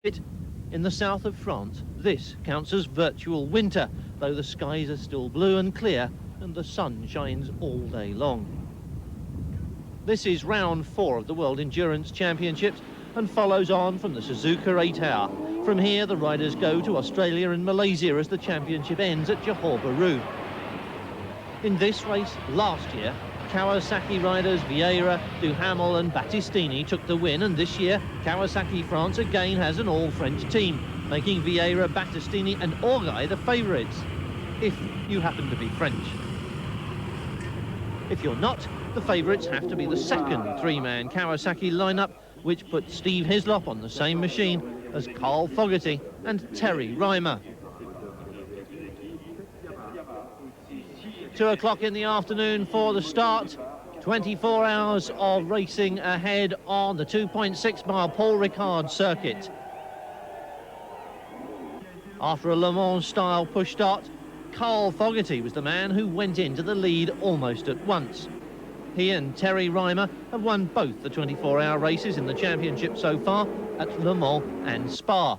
In the south of France, this counts as virtual winter, though the skies are still blue and clear and the sun shines all day long. This is round 4 of the World Endurance Championships and follows on from the Suzuka 8 Hour. From here, the riders go to Australia and Malaysia as the championship ends at Johor Bahru. In this race last year, Kawasaki riders Vieira, Duhamel and Battistini took the win, and this year Kawasaki France again has an all-French team, making Vieira, Battistini and Orgai the favourites, if you happen to be French. If you're not, the favourites have to be the second three-man Kawasaki lineup, which puts Steve Hislop on the same machine as Carl Fogarty and Terry Rymer. 2 o'clock in the afternoon for the start. 24 hours of racing ahead on the 2.6-mile Paul Ricard circuit. After a Le Mans-style push start, Carl Fogarty was the man who went into the lead almost at once. He and Terry Rymer have won both the 24-hour races in the championship so far at Le Mans and Spa.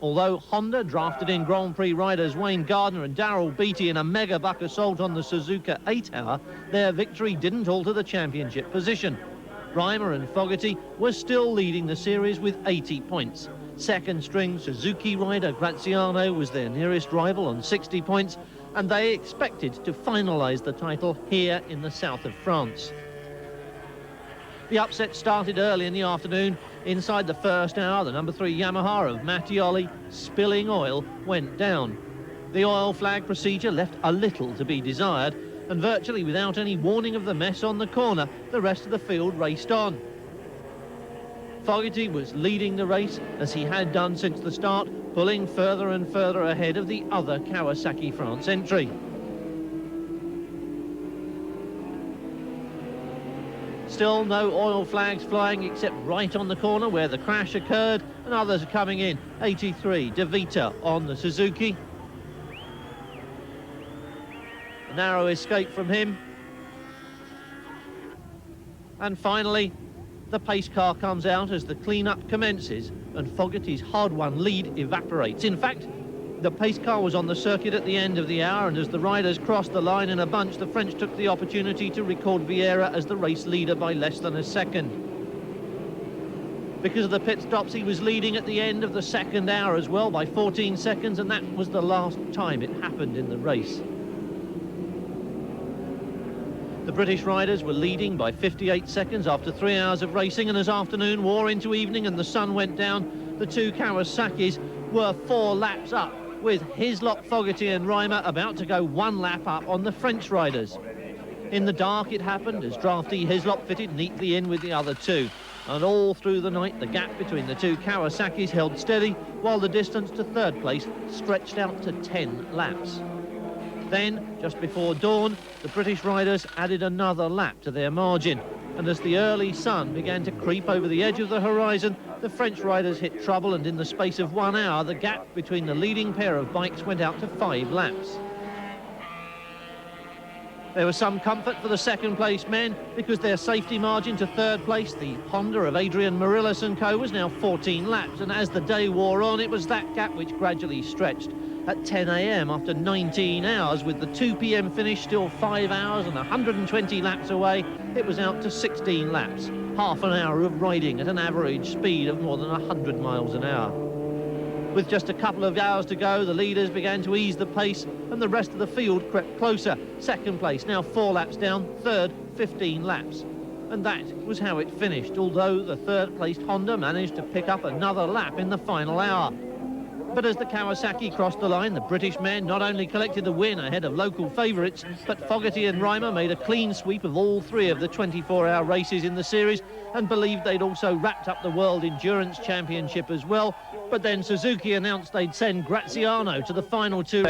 Although Honda drafted in Grand Prix riders Wayne Gardner and Darrell Beattie in a mega-buck assault on the Suzuka 8 Hour, their victory didn't alter the championship position. Rymer and Fogarty were still leading the series with 80 points. Second-string Suzuki rider Graziano was their nearest rival on 60 points, and they expected to finalise the title here in the south of France. The upset started early in the afternoon. Inside the first hour, the number 3 Yamaha of Mattioli, spilling oil, went down. The oil flag procedure left a little to be desired, and virtually without any warning of the mess on the corner, the rest of the field raced on. Fogarty was leading the race, as he had done since the start, pulling further and further ahead of the other Kawasaki France entry. Still no oil flags flying except right on the corner where the crash occurred, and others are coming in. 83, De Vita on the Suzuki. A narrow escape from him. And finally, the pace car comes out as the clean-up commences and Fogarty's hard-won lead evaporates. In fact, the pace car was on the circuit at the end of the hour, and as the riders crossed the line in a bunch, the French took the opportunity to record Vieira as the race leader by less than a second. Because of the pit stops, he was leading at the end of the second hour as well by 14 seconds, and that was the last time it happened in the race. The British riders were leading by 58 seconds after 3 hours of racing, and as afternoon wore into evening and the sun went down, the two Kawasaki's were 4 laps up, with Hislop, Fogarty and Rymer about to go 1 lap up on the French riders. In the dark it happened as draftee Hislop fitted neatly in with the other two, and all through the night the gap between the two Kawasaki's held steady, while the distance to third place stretched out to 10 laps. Then, just before dawn, the British riders added another lap to their margin, and as the early sun began to creep over the edge of the horizon, the French riders hit trouble, and in the space of 1 hour, the gap between the leading pair of bikes went out to 5 laps. There was some comfort for the second-place men because their safety margin to third place, the Honda of Adrian Marillis and co, was now 14 laps, and as the day wore on, it was that gap which gradually stretched. At 10 a.m. after 19 hours, with the 2 p.m. finish still 5 hours and 120 laps away, it was out to 16 laps, half an hour of riding at an average speed of more than 100 miles an hour. With just a couple of hours to go, the leaders began to ease the pace and the rest of the field crept closer. Second place, now 4 laps down, third, 15 laps. And that was how it finished, although the third-placed Honda managed to pick up another lap in the final hour. But as the Kawasaki crossed the line, the British men not only collected the win ahead of local favourites, but Fogarty and Rymer made a clean sweep of all 3 of the 24-hour races in the series and believed they'd also wrapped up the World Endurance Championship as well. But then Suzuki announced they'd send Graziano to the final 2.